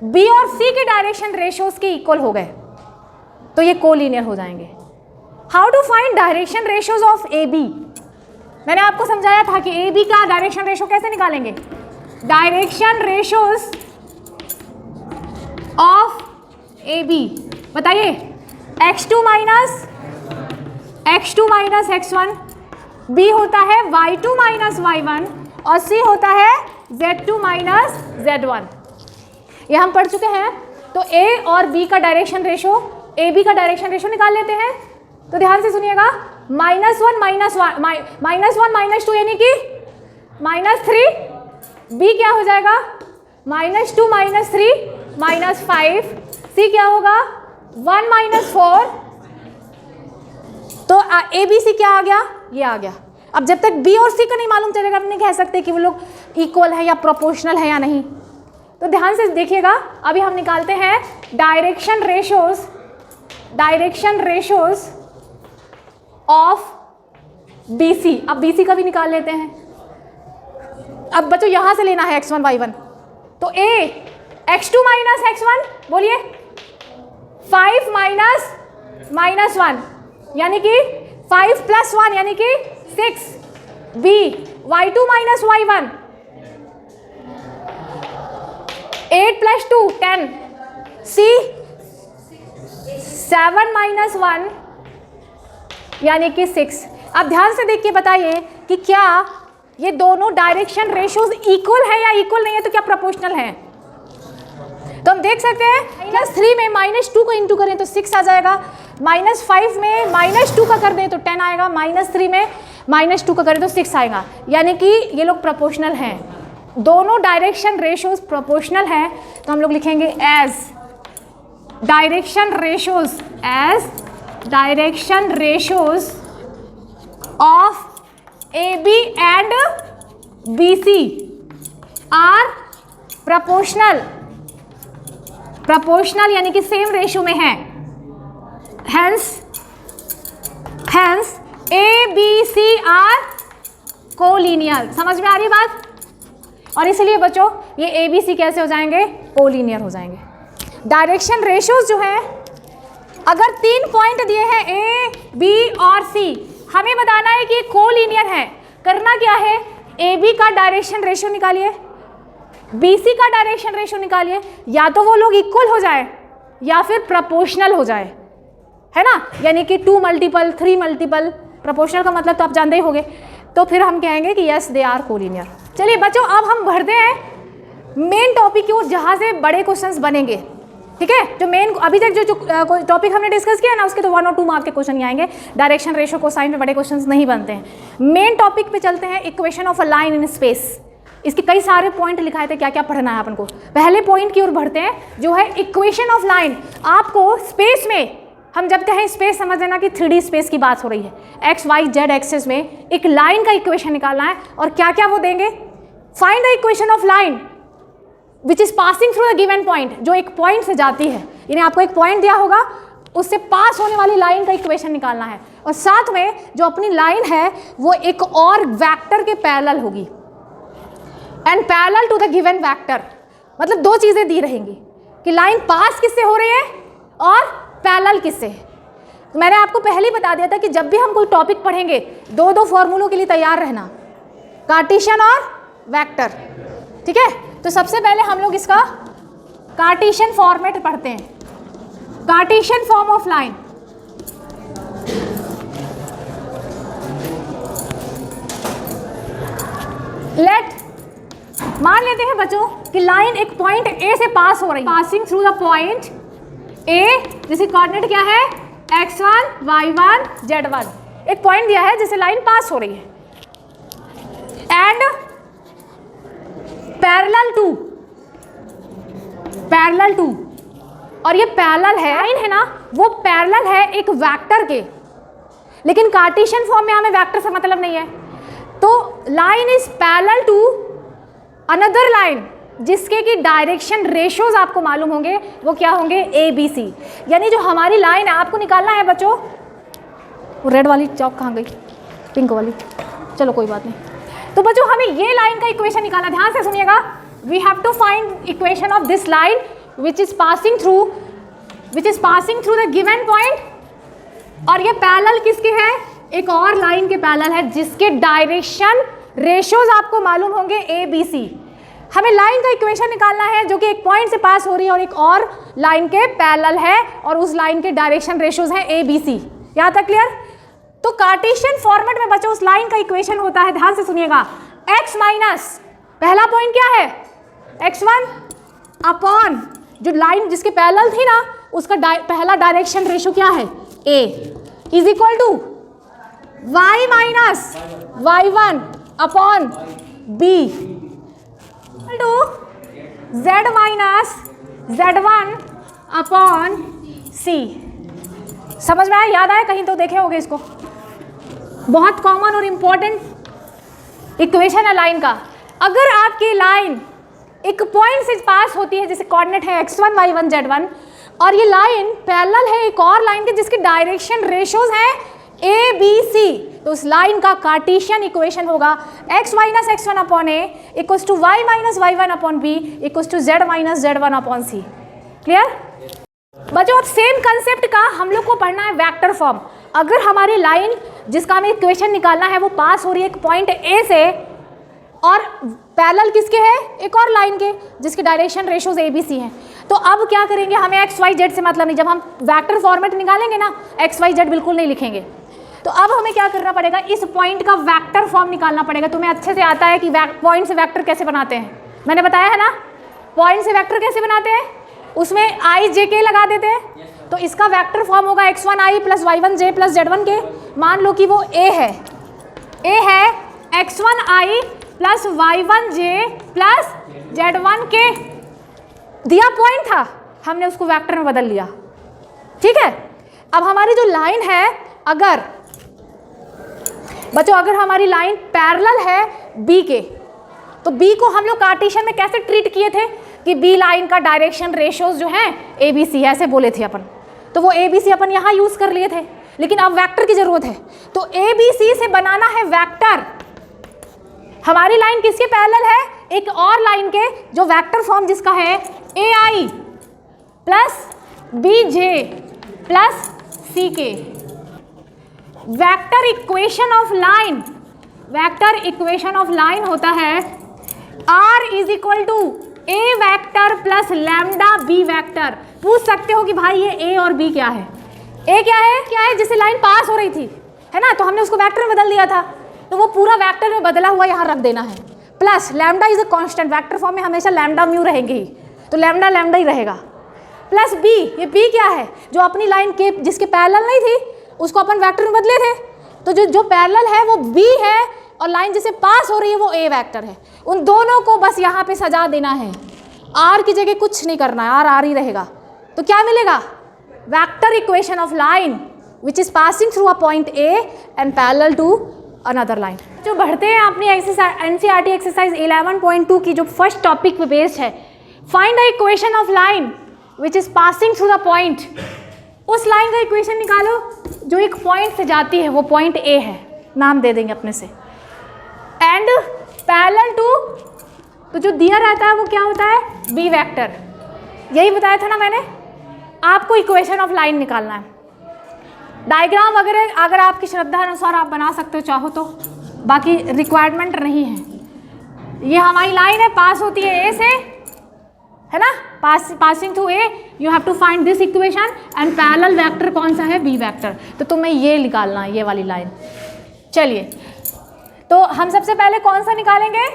B और C के डायरेक्शन रेशियोज के इक्वल हो गए तो ये कोलिनियर हो जाएंगे। How to find direction ratios of AB, मैंने आपको समझाया था कि AB का डायरेक्शन रेशियो कैसे निकालेंगे, डायरेक्शन रेशियोज ऑफ AB, बताइए, x2 माइनस x1, B होता है y2 माइनस y1, और C होता है z2 माइनस z1। ये हम पढ़ चुके हैं। तो A और B का डायरेक्शन रेशो, AB का डायरेक्शन रेशो निकाल लेते हैं, तो ध्यान से सुनिएगा, -1 -2 यानी कि -3, B क्या हो जाएगा, -2 -3 -5, C क्या होगा 1 -4, तो ABC क्या आ गया, ये आ गया। अब जब तक B और C का नहीं मालूम चलेगा, हम नहीं कह सकते कि वो लोग इक्वल है या प्रोपोर्शनल है या नहीं। तो ध्यान से देखिएगा, अभी हम निकालते हैं डायरेक्शन रेशियोज ऑफ BC। अब BC का भी निकाल लेते हैं। अब बच्चों यहाँ से लेना है x1 y1, तो A x2 माइनस x1, बोलिए 5 माइनस 1 यानी कि 5 + 1 यानी कि 6, B y2 minus y1 8 + 2 10, C 7 - 1 यानी कि 6। अब ध्यान से देख के बताइए कि क्या ये दोनों डायरेक्शन रेशियोज इक्वल है या इक्वल नहीं है, तो क्या प्रोपोर्शनल है। तो हम देख सकते हैं -3 में -2 को इंटू करें तो 6 आ जाएगा, -5 में -2 का कर दें तो 10 आएगा, -3 में -2 का करें तो 6 आएगा, यानी कि ये लोग प्रोपोर्शनल हैं, दोनों डायरेक्शन रेशियोज प्रोपोर्शनल हैं। तो हम लोग लिखेंगे as direction ratios of AB and BC are proportional यानी कि सेम रेशियो में है, हेंस ABC आर कोलिनियर। समझ में आ रही बात। और इसलिए बच्चों ये ABC कैसे हो जाएंगे, कोलिनियर हो जाएंगे। डायरेक्शन रेशियोज जो है, अगर 3 पॉइंट दिए हैं A, B और C, हमें बताना है कि ये कोलिनियर है। करना क्या है, AB का डायरेक्शन रेशियो निकालिए, BC का डायरेक्शन रेशियो निकालिए, या तो वो लोग इक्वल हो जाए या फिर प्रोपोर्शनल हो जाए। है ना, यानी कि 2 मल्टीपल 3 मल्टीपल, प्रोपोर्शनल का मतलब तो आप जानते ही होंगे, तो फिर हम कहेंगे कि यस दे आर कोलिनियर। चलिए बच्चों, अब हम बढ़ते हैं मेन टॉपिक की ओर जहाँ से बड़े क्वेश्चंस बनेंगे, ठीक है। जो मेन अभी तक जो टॉपिक हमने डिस्कस किया ना, उसके तो 1 और 2 मार्क के क्वेश्चन ही आएंगे, डायरेक्शन, रेशो, कोसाइन में बड़े क्वेश्चंस नहीं बनते हैं। मेन टॉपिक पे चलते हैं, equation of a line in space. इसके कई सारे पॉइंट लिखाए थे, क्या क्या पढ़ना है अपन को। पहले पॉइंट की ओर बढ़ते हैं जो है इक्वेशन ऑफ लाइन। आपको स्पेस में, हम जब कहें स्पेस समझ लेना कि 3D स्पेस की बात हो रही है, एक्स वाई जेड एक्सेस में एक लाइन का इक्वेशन निकालना है, और क्या क्या वो देंगे, find the equation of line which is passing through the given point, जो एक पॉइंट से जाती है, यानी आपको एक पॉइंट दिया होगा, उससे पास होने वाली लाइन का इक्वेशन निकालना है, और साथ में जो अपनी लाइन है वो एक और वेक्टर के पैरेलल होगी, and parallel to the given vector. मतलब 2 चीजें दी रहेंगी कि लाइन पास किससे हो रही है और पैरेलल किससे। तो मैंने आपको पहले ही बता दिया था कि जब भी हम कोई टॉपिक पढ़ेंगे 2 फॉर्मूलों के लिए तैयार रहना, कार्टेशियन और वेक्टर, ठीक है। तो सबसे पहले हम लोग इसका कार्टेशियन फॉर्मेट पढ़ते हैं, कार्टेशियन फॉर्म ऑफ लाइन। मान लेते हैं बच्चों कि लाइन एक पॉइंट ए से पास हो रही है, passing through the point A, जिसकी कोऑर्डिनेट क्या है, x1 y1 z1। एक पॉइंट दिया है जिसे लाइन पास हो रही है, एंड पैरेलल टू, और ये पैरेलल है, लाइन है ना, वो पैरेलल है एक वेक्टर के, लेकिन कार्टेशियन फॉर्म में हमें वेक्टर से मतलब नहीं है, तो line is parallel to another line जिसके की डायरेक्शन रेशियोज आपको मालूम होंगे, वो क्या होंगे, ए बी सी। यानी जो हमारी लाइन है आपको निकालना है बच्चों, वो रेड वाली चौक कहाँ गई, पिंक वाली, चलो कोई बात नहीं। तो बच्चों हमें ये लाइन का इक्वेशन निकालना, ध्यान से सुनिएगा, we have to find equation of this line which is passing through the given point, और ये पैरेलल किसके है, एक और लाइन के पैरेलल है जिसके डायरेक्शन रेशियोज आपको मालूम होंगे ए बी सी। हमें लाइन का इक्वेशन निकालना है जो कि एक पॉइंट से पास हो रही है और एक और लाइन के पैरेलल है, और उस लाइन के डायरेक्शन रेशियोज हैं ए बी सी। यहाँ तक क्लियर। तो कार्टेशियन फॉर्मेट में बच्चों उस लाइन का इक्वेशन होता है, ध्यान से सुनिएगा, x माइनस पहला पॉइंट क्या है, x1 अपॉन जो लाइन जिसके पैरेलल थी ना, उसका पहला डायरेक्शन रेशियो क्या है, a, is equal to y minus y1 upon b to z minus z1 upon c। समझ में आया, याद आया, कहीं तो देखे होंगे इसको, बहुत कॉमन और इंपॉर्टेंट इक्वेशन है लाइन का। अगर आपकी लाइन एक पॉइंट से पास होती है, जैसे कोऑर्डिनेट है x1 y1 z1, और ये लाइन पैरेलल है एक और लाइन के जिसके डायरेक्शन रेशियोज हैं ए बी सी, तो उस लाइन का कार्टेशियन इक्वेशन होगा x minus x1 upon a equals to y minus y1 upon b equals to z minus z1 upon c. Clear बच्चों। अब सेम कंसेप्ट का हम लोग को पढ़ना है वेक्टर फॉर्म। अगर हमारी लाइन जिसका हमें इक्वेशन निकालना है वो पास हो रही है एक पॉइंट ए से, और पैरेलल किसके है, एक और लाइन के जिसके direction ratios a b c हैं, तो अब क्या करेंगे, हमें एक्स वाई जेड से मतलब नहीं, जब हम वेक्टर फॉर्मेट निकालेंगे ना एक्स वाई जेड बिल्कुल नहीं लिखेंगे। तो अब हमें क्या करना पड़ेगा, इस पॉइंट का वेक्टर फॉर्म निकालना पड़ेगा। तुम्हें अच्छे से आता है कि पॉइंट से वेक्टर कैसे बनाते हैं, मैंने बताया है ना, पॉइंट से वेक्टर कैसे बनाते हैं, उसमें आई जे के लगा देते हैं। तो इसका वेक्टर फॉर्म होगा x1 i plus y1 j plus z1 के। मान लो कि वो a है, x1 i plus y1 j plus z1 के दिया पॉइंट था, हमने उसको वेक्टर में बदल लिया। ठीक है। अब हमारी जो लाइन है, अगर बच्चों अगर हमारी लाइन पैरेलल है b के, तो b को हम लोग कार्टेशियन में कैसे ट्रीट किए थे कि b लाइन का डायरेक्शन रेशियोज जो है ए बी सी ऐसे बोले थे अपन, तो वो ए बी सी अपन यहाँ यूज कर लिए थे। लेकिन अब वेक्टर की जरूरत है, तो ए बी सी से बनाना है वेक्टर। हमारी लाइन किसके पैरेलल है, एक और लाइन के, जो वेक्टर फॉर्म जिसका है a i plus b j plus c के। Vector equation of line, vector equation of line होता है r is equal to a vector plus lambda b vector. पूछ सकते हो कि भाई ये ए और बी क्या है। ए क्या है जिससे लाइन पास हो रही थी, है ना, तो हमने उसको वेक्टर में बदल दिया था, तो वो पूरा वेक्टर में बदला हुआ यहाँ रख देना है। Plus lambda is a constant, vector form में हमेशा लैम्डा म्यू रहेंगे ही, तो लैम्डा लैम्डा ही रहेगा। प्लस बी, ये बी क्या है, जो अपनी लाइन के जिसके पैरेलल नहीं थी उसको अपन वेक्टर में बदले थे, तो जो पैरेलल है वो बी है और लाइन जिसे पास हो रही है वो ए वेक्टर है। उन दोनों को बस यहाँ पे सजा देना है, आर की जगह कुछ नहीं करना है, आर आर ही रहेगा। तो क्या मिलेगा, vector equation of line which is passing through a point a and parallel to another line. जो बढ़ते हैं अपनी NCERT एक्सरसाइज 11.2 की जो फर्स्ट टॉपिक पे बेस्ड है, find the equation of line which is passing through the point. उस line का इक्वेशन निकालो जो एक पॉइंट से जाती है, वो पॉइंट ए है, नाम दे देंगे अपने से, एंड पैरेलल टू, तो जो दिया रहता है वो क्या होता है, बी वेक्टर। यही बताया था ना मैंने, आपको इक्वेशन ऑफ लाइन निकालना है। डायग्राम वगैरह अगर आपकी श्रद्धा अनुसार आप बना सकते हो चाहो तो, बाकी रिक्वायरमेंट नहीं है। ये हमारी लाइन है, पास होती है ए से, है ना, passing through a, you have to find this equation and parallel vector कौन सा है, बी वेक्टर। तो तुम्हें ये निकालना है, ये वाली लाइन। चलिए, तो हम सबसे पहले कौन सा निकालेंगे,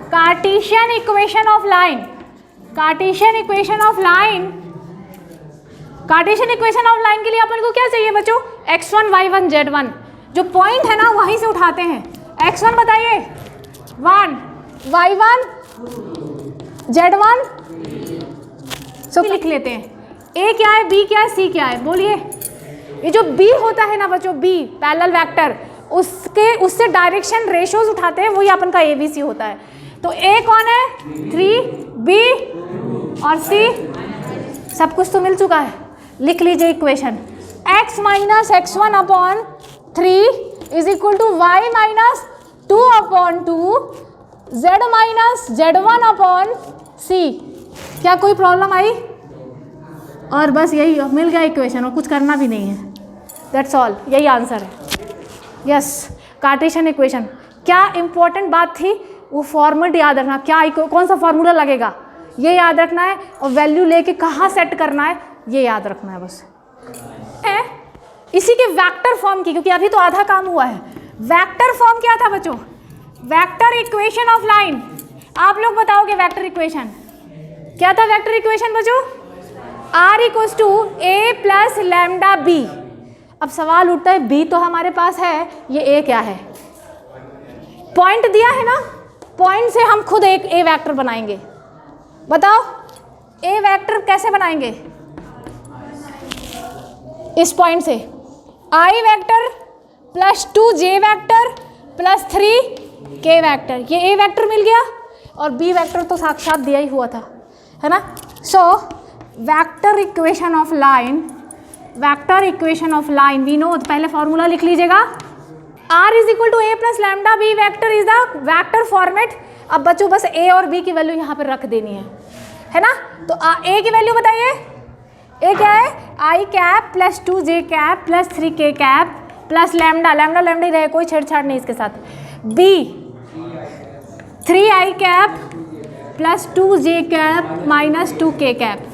Cartesian equation of line. Cartesian equation of line, Cartesian equation of line के लिए अपन को क्या चाहिए बच्चों, x1 y1 z1, जो पॉइंट है ना वहीं से उठाते हैं। x1 बताइए 1, y1 z1, सो लिख लेते हैं। a क्या है, b क्या है, c क्या है, बोलिए। ये जो b होता है ना बच्चों, b पैरेलल वेक्टर, उससे डायरेक्शन रेशियोज उठाते हैं, वही अपन का ABC होता है। तो a कौन है, 3, b और c, सब कुछ तो मिल चुका है। लिख लीजिए equation, x minus x1 upon 3 is equal to y minus 2 upon 2 z minus z1 upon c। क्या कोई प्रॉब्लम आई? और बस यही मिल गया इक्वेशन, और कुछ करना भी नहीं है, दैट्स ऑल, यही आंसर है। Yes, Cartesian equation. क्या इंपॉर्टेंट बात थी, वो फॉर्मूला याद रखना, क्या कौन सा फॉर्मूला लगेगा ये याद रखना है, और वैल्यू लेके कहाँ सेट करना है ये याद रखना है बस। है इसी के वेक्टर फॉर्म की, क्योंकि अभी तो आधा काम हुआ है। वेक्टर फॉर्म क्या था बच्चों, वेक्टर इक्वेशन ऑफ लाइन। आप लोग बताओगे वेक्टर इक्वेशन क्या था? वेक्टर इक्वेशन बच्चों, R equals to a plus lambda b. अब सवाल उठता है, बी तो हमारे पास है, ये ए क्या है? पॉइंट दिया है ना, पॉइंट से हम खुद एक ए वेक्टर बनाएंगे। बताओ ए वेक्टर कैसे बनाएंगे? इस पॉइंट से i vector plus 2j vector plus 3k vector, ये ए वेक्टर मिल गया, और बी वेक्टर तो साक्षात दिया ही हुआ था, है ना। So vector equation of line, vector equation of line we know, पहले फॉर्मूला लिख लीजिएगा, R is equal to a plus lambda b vector is the vector format. अब बच्चों बस ए और बी की वैल्यू यहाँ पर रख देनी है ना। तो ए की वैल्यू बताइए, ए क्या है, i cap plus 2j cap plus 3k cap plus lambda, lambda lambda ही रहे, कोई छेड़छाड़ नहीं इसके साथ। B 3i cap plus 2j cap minus 2k cap,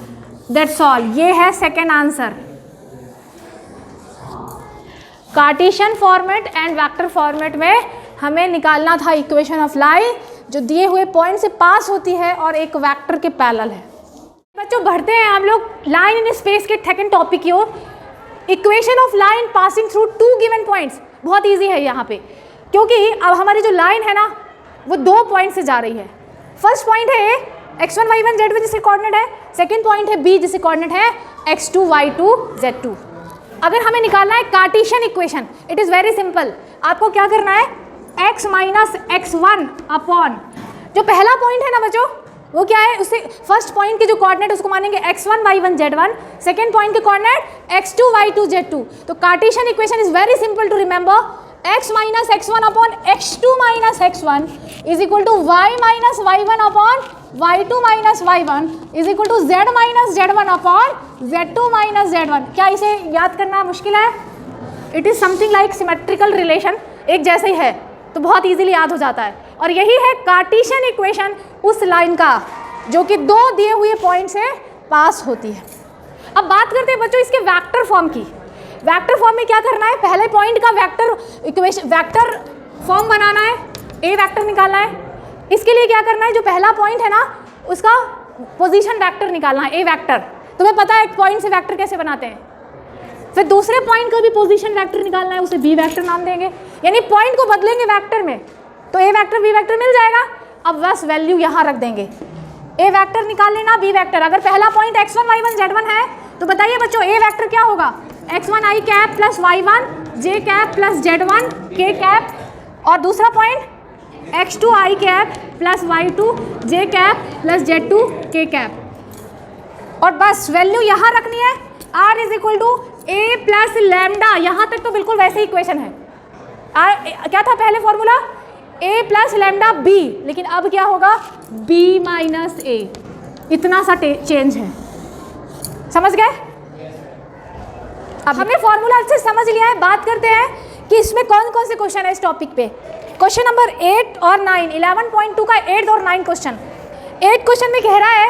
that's all. ये है second answer. Cartesian format and vector format में हमें निकालना था इक्वेशन ऑफ लाइन, जो दिए हुए पॉइंट से पास होती है और एक वेक्टर के पैरेलल है। बच्चों बढ़ते हैं हम लोग लाइन इन स्पेस के सेकंड टॉपिक की ओर। Equation of line passing through 2 given points, बहुत इजी है यहाँ पे, क्योंकि अब हमारी जो लाइन है ना वो 2 पॉइंट से जा रही है। फर्स्ट पॉइंट है x1 y1 z1 जिससे कोऑर्डिनेट है, सेकंड पॉइंट है b जिससे कोऑर्डिनेट है x2 y2 z2। अगर हमें निकालना है Cartesian equation, it is very simple. आपको क्या करना है, x माइनस x1 अपॉन, जो पहला पॉइंट है ना बच्चों वो क्या है, उससे फर्स्ट पॉइंट के जो कोऑर्डिनेट उसको मानेंगे x1 y1 z1, second point के कोऑर्डिनेट x2 y2 z2। तो Cartesian equation is very simple to remember, x minus x1 upon x2 minus x1 is equal to y minus y1 upon y2 minus y1 is equal to z minus z1 upon z2 minus z1। क्या इसे याद करना मुश्किल है? It is something like symmetrical relation, एक जैसे ही है तो बहुत इजीली याद हो जाता है। और यही है कार्टेशियन इक्वेशन उस लाइन का जो कि 2 दिए हुए पॉइंट से पास होती है। अब बात करते हैं बच्चों इसके वेक्टर फॉर्म की। वेक्टर फॉर्म में क्या करना है, पहले पॉइंट का वेक्टर इक्वेशन वेक्टर फॉर्म बनाना है, ए वेक्टर निकालना है। इसके लिए क्या करना है, जो पहला पॉइंट है ना उसका पोजीशन वेक्टर निकालना है, ए वेक्टर। तुम्हें पता है एक पॉइंट से वेक्टर कैसे बनाते हैं। फिर दूसरे पॉइंट का भी पोजीशन वेक्टर निकालना है, उसे बी वेक्टर नाम देंगे, यानी पॉइंट को बदलेंगे वेक्टर में, तो ए वेक्टर बी वेक्टर मिल जाएगा। अब बस वैल्यू यहाँ रख देंगे, ए वेक्टर निकाल लेना, बी वेक्टर। अगर पहला पॉइंट x1 y1 z1 है तो बताइए बच्चों ए वेक्टर क्या होगा, x1 i cap plus y1 j cap plus z1 k cap, और दूसरा point x2 i cap plus y2 j cap plus z2 k cap. और बस वैल्यू यहाँ रखनी है, r is equal to a plus lambda. यहाँ तक तो बिल्कुल वैसे ही इक्वेशन है। क्या था पहले formula, a plus lambda b, लेकिन अब क्या होगा b माइनस a, इतना सा चेंज है। समझ गए? अब हमने फॉर्मूला अच्छे समझ लिया है। बात करते हैं कि इसमें कौन कौन से क्वेश्चन है इस टॉपिक पे। क्वेश्चन नंबर 8 और 9, 11.2 का 8 और 9 क्वेश्चन। 8 क्वेश्चन में कह रहा है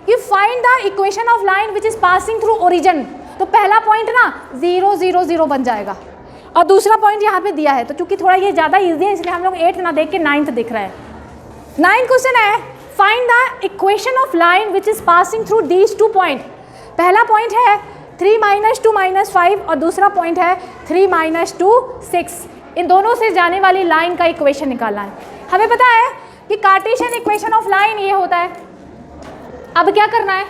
कि find the equation of line which is passing through origin. तो पहला पॉइंट ना 0 0 0 बन जाएगा, और दूसरा पॉइंट यहाँ पे दिया है। तो चूंकि थोड़ा ये ज़्यादा ईजी है इसलिए हम लोग 8 ना देख के 9th देख रहे हैं। 9 क्वेश्चन है, find the equation of line which is passing through these 2 point. पहला पॉइंट है 3 - 2 - 5 और दूसरा पॉइंट है 3 - 2 6। इन दोनों से जाने वाली लाइन का इक्वेशन निकालना है। हमें पता है कि कार्टेशियन इक्वेशन ऑफ लाइन ये होता है। अब क्या करना है,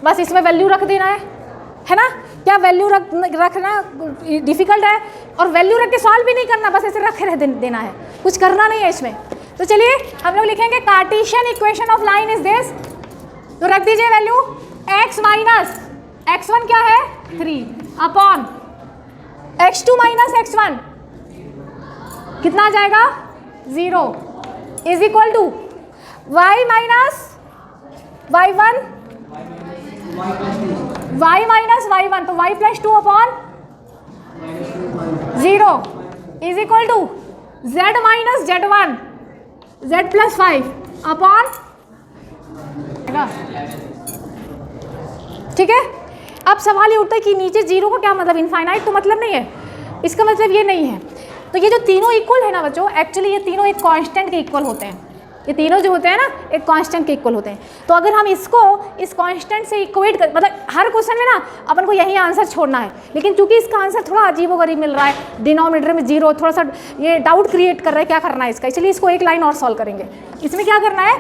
बस इसमें वैल्यू रख देना है ना। क्या वैल्यू रखना डिफिकल्ट है, और वैल्यू रख के सॉल्व भी नहीं करना, बस ऐसे रख देना है, कुछ करना नहीं है इसमें। तो चलिए हम लोग लिखेंगे Cartesian equation of line is this. तो रख दीजिए वैल्यू x माइनस x1 क्या है 3 अपॉन x2 माइनस x1 कितना आ जाएगा 0 is equal to y minus y1 y minus y1, तो y plus 2 upon 0 is equal to z minus z1 z plus 5 upon, ठीक है। अब सवाल ये उठता है कि नीचे 0 का क्या मतलब, इनफाइनाइट तो मतलब नहीं है, इसका मतलब ये नहीं है। तो ये जो तीनों इक्वल है ना बच्चों, एक्चुअली ये तीनों एक कांस्टेंट के इक्वल होते हैं। ये तीनों जो होते हैं ना एक कांस्टेंट के इक्वल होते हैं। तो अगर हम इसको इस कांस्टेंट से इक्वेट कर, मतलब हर क्वेश्चन में ना अपन को यही आंसर छोड़ना है, लेकिन चूंकि इसका आंसर थोड़ा अजीबोगरीब मिल रहा है, डिनोमिनेटर में 0, थोड़ा सा ये डाउट क्रिएट कर रहा है क्या करना है इसका, इसलिए इसको एक लाइन और सॉल्व करेंगे। इसमें क्या करना है,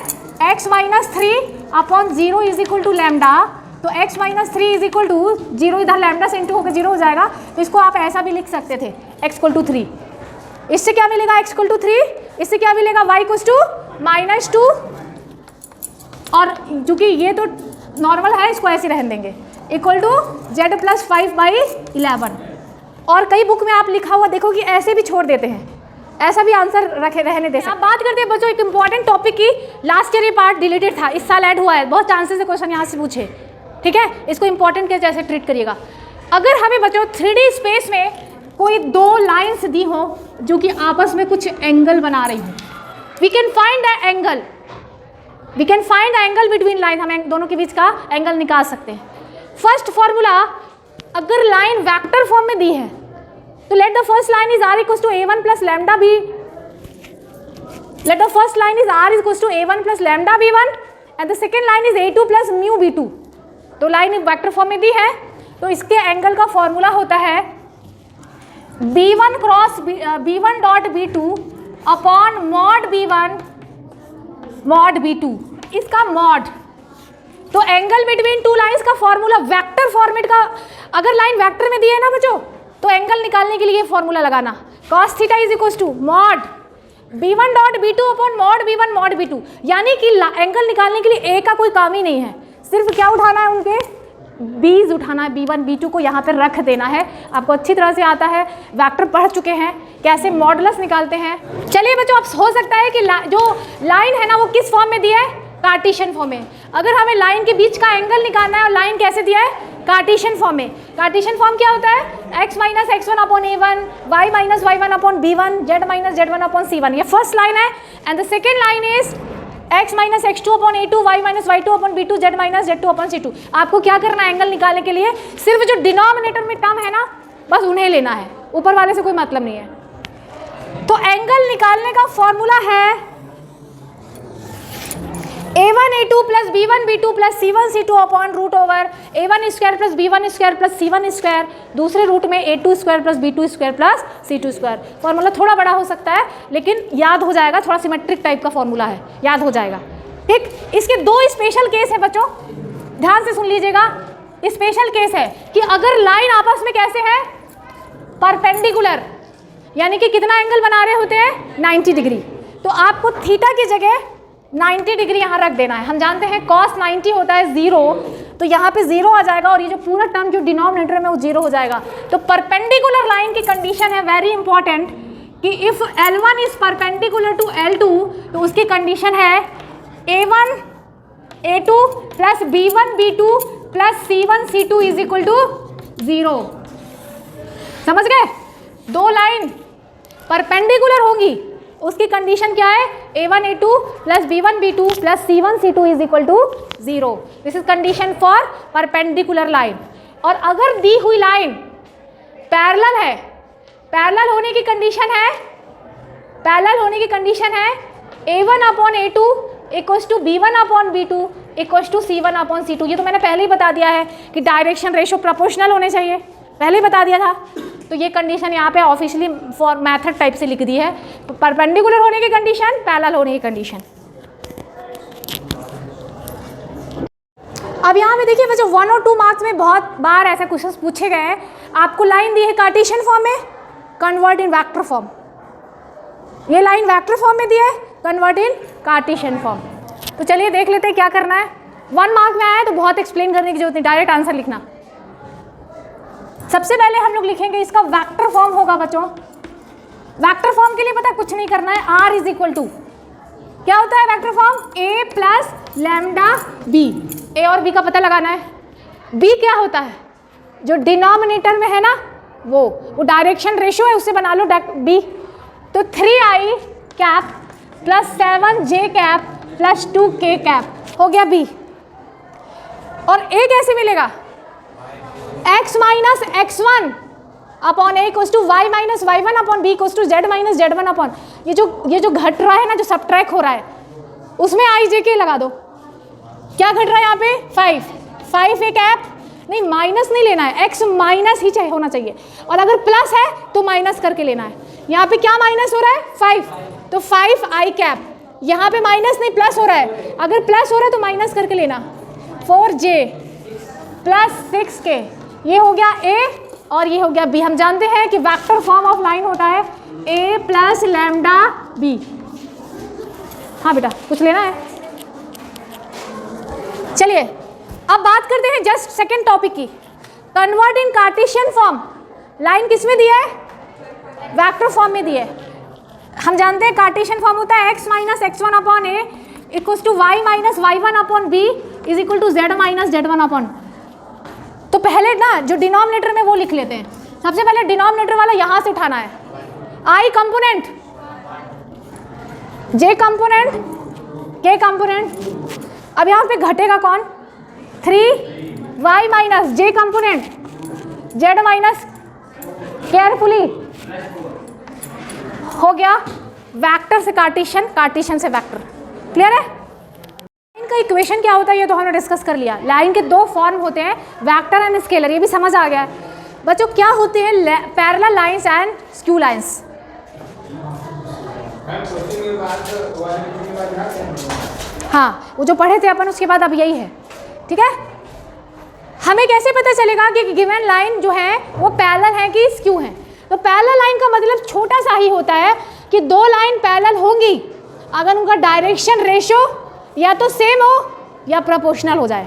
x minus 3 upon 0 is equal to lambda. तो x minus 3 is equal to 0, इधर लैम्डा से इंटू होकर 0 हो जाएगा। तो इसको आप ऐसा भी लिख सकते थे x इक्वल टू 3। इससे क्या मिलेगा x इक्वल टू 3, इससे क्या मिलेगा y इक्वल टू माइनस 2, और चूंकि ये तो नॉर्मल है इसको ऐसे रहने देंगे, इक्वल टू z प्लस 5/11। और कई बुक में आप लिखा हुआ देखो कि ऐसे भी छोड़ देते हैं, ऐसा भी आंसर रखे रहने दे सकते। अब बात करते हैं बच्चों एक इंपॉर्टेंट टॉपिक की। लास्ट ईयर ये पार्ट डिलीटेड था, इस साल ऐड हुआ है, बहुत चांसेस है क्वेश्चन यहाँ से पूछे, ठीक है। इसको इंपॉर्टेंट के जैसे ट्रीट करिएगा। अगर हमें बच्चों 3D स्पेस में कोई 2 लाइन्स दी हो जो कि आपस में कुछ एंगल बना रही हो, we can find the angle, we can find the angle between line. हम दोनों के बीच का एंगल निकाल सकते हैं। फर्स्ट फॉर्मूला, अगर लाइन वेक्टर फॉर्म में दी है तो let the first line is r equals to a1 plus lambda b, let the first line is r equals to a1 plus lambda b1 and the second line is a2 plus mu b2। तो line vector form में दी है तो इसके angle का formula होता है b1 cross b1 dot b2 upon mod b1 mod b2, इसका मॉड। तो एंगल बिटवीन 2 लाइंस का फॉर्मूला वेक्टर फॉर्मेट का, अगर लाइन वेक्टर में दी है ना बच्चों तो एंगल निकालने के लिए फॉर्मूला लगाना, cos theta is equal to mod b1 dot b2 upon mod b1 mod b2। यानी कि एंगल निकालने के लिए a का कोई काम ही नहीं है, सिर्फ क्या उठाना है, उनके बीज उठाना है, b1 b2 को यहाँ पर रख देना है। आपको अच्छी तरह से आता है, वेक्टर पढ़ चुके हैं कैसे मॉडुलस निकालते हैं। चलिए बच्चों, अब हो सकता है कि जो लाइन है ना वो किस फॉर्म में दी है, कार्टेशियन फॉर्म में। अगर हमें लाइन के बीच का एंगल निकालना है और लाइन कैसे दिया है, कार्टेशियन फॉर्म में। कार्टेशियन फॉर्म क्या होता है, x minus x1 upon a1, y minus y1 upon b1, z minus z1 upon c1। ये फर्स्ट लाइन है and the second line is x minus x2 upon a2, y minus y2 upon b2, z minus z2 upon c2। आपको क्या करना है angle निकालने के लिए, सिर्फ जो डिनोमिनेटर में टर्म है ना बस उन्हें लेना है, ऊपर वाले से कोई मतलब नहीं है। तो एंगल निकालने का फॉर्मूला है a1 a2 plus b1 b2 plus c1 c2 upon root over a1 square plus b1 square plus c1 square, दूसरे रूट में a2 square plus b2 square plus c2 square. Formula थोड़ा बड़ा हो सकता है लेकिन याद हो जाएगा, थोड़ा सिमेट्रिक टाइप का फॉर्मूला है, याद हो जाएगा। ठीक, इसके दो स्पेशल केस है बच्चों, ध्यान से सुन लीजिएगा। स्पेशल केस है कि अगर लाइन आपस में कैसे है, परपेंडिकुलर, यानी कि कितना एंगल बना रहे होते हैं 90 डिग्री, तो आपको थीटा की जगह 90 डिग्री यहाँ रख देना है। हम जानते हैं cos 90 होता है 0, तो यहाँ पे 0 आ जाएगा और ये जो पूरा टर्म जो डिनोमिनेटर में वो 0 हो जाएगा। तो परपेंडिकुलर लाइन की कंडीशन है वेरी इंपॉर्टेंट कि if L1 is perpendicular to L2, तो उसकी कंडीशन है A1 A2 plus B1 B2 plus C1 C2 is equal to 0। समझ गए? दो लाइन परपेंडिकुलर होंगी, उसकी कंडीशन क्या है, A1 A2 plus B1 B2 plus C1 C2 is equal to 0। This is condition for perpendicular line. और अगर दी हुई लाइन पैरेलल है, पैरेलल होने की कंडीशन है, पैरेलल होने की कंडीशन है A1 upon A2 equals to B1 upon B2 equals to C1 upon C2। ये तो मैंने पहले ही बता दिया है कि डायरेक्शन रेशो प्रोपोर्शनल होने चाहिए, पहले ही बता दिया था। तो ये कंडीशन यहाँ पे ऑफिशियली फॉर मैथड टाइप से लिख दी है, परपेंडिकुलर होने की कंडीशन, पैरेलल होने की कंडीशन। अब यहाँ पे देखिए बच्चों 1 और 2 मार्क्स में बहुत बार ऐसे क्वेश्चंस पूछे गए हैं। आपको लाइन दी है कार्टेशियन फॉर्म में, कन्वर्ट इन वेक्टर फॉर्म। ये लाइन वेक्टर फॉर्म में दी है, कन्वर्ट इन कार्टेशियन फॉर्म। तो चलिए देख लेते हैं क्या करना है। 1 मार्क में आया है तो बहुत एक्सप्लेन करने की जरूरत नहीं, डायरेक्ट आंसर लिखना। सबसे पहले हम लोग लिखेंगे इसका वेक्टर फॉर्म होगा बच्चों। वेक्टर फॉर्म के लिए पता कुछ नहीं करना है, R इज इक्वल टू क्या होता है vector form, A plus lambda B। A और B का पता लगाना है। B क्या होता है, जो डिनोमिनेटर में है ना वो डायरेक्शन रेशियो है, उससे बना लो B। तो 3i cap plus 7j cap plus 2k cap हो गया B। और A कैसे मिलेगा, x minus x1 upon a equals to y minus y1 upon b equals to z minus z1 upon, ये जो घट रहा है ना, जो सबट्रैक्ट हो रहा है, उसमें i j k लगा दो। क्या घट रहा है यहाँ पे 5 a कैप, नहीं माइनस नहीं लेना है, x माइनस ही होना चाहिए, और अगर प्लस है तो माइनस करके लेना है। यहाँ पे क्या माइनस हो रहा है 5, तो 5i कैप, यहाँ पे माइनस नहीं प्लस हो रहा है, अगर प्लस हो रहा है तो माइनस करके लेना। 4j प्लस 6k, ये हो गया A और ये हो गया B। हम जानते हैं कि वेक्टर फॉर्म ऑफ लाइन होता है A प्लस लैम्डा B। हाँ बेटा कुछ लेना है। चलिए अब बात करते हैं जस्ट सेकेंड टॉपिक की, convert in Cartesian form. Line किस में दी है, वेक्टर फॉर्म में दी है। हम जानते हैं कार्टेशियन फॉर्म होता है x minus x1 upon A equals to y minus y1 upon B is equal to z minus z1 upon. तो पहले ना जो डिनोमिनेटर में वो लिख लेते हैं। सबसे पहले डिनोमिनेटर वाला यहाँ से उठाना है, I component, J component, K component. अब यहाँ पे घटेगा कौन, 3y minus J component Z minus, carefully हो गया वेक्टर से कार्टेशियन, कार्टेशियन से वेक्टर। क्लियर है? लाइन का इक्वेशन क्या होता है ये तो हमने डिस्कस कर लिया। लाइन के दो फॉर्म होते हैं, वेक्टर एंड स्केलर, ये भी समझ आ गया है। बच्चों क्या होते हैं parallel lines and skew lines? हाँ वो जो पढ़े थे अपन उसके बाद अब यही है, ठीक है। हमें कैसे पता चलेगा कि गिवन लाइन जो है वो पैरेलल है कि स्क्यू है? तो पैरेलल लाइन का मतलब छोटा सा ही होता है कि दो लाइन पैरेलल होंगी अगर उनका डायरेक्शन रेशियो या तो सेम हो या प्रोपोर्शनल हो जाए,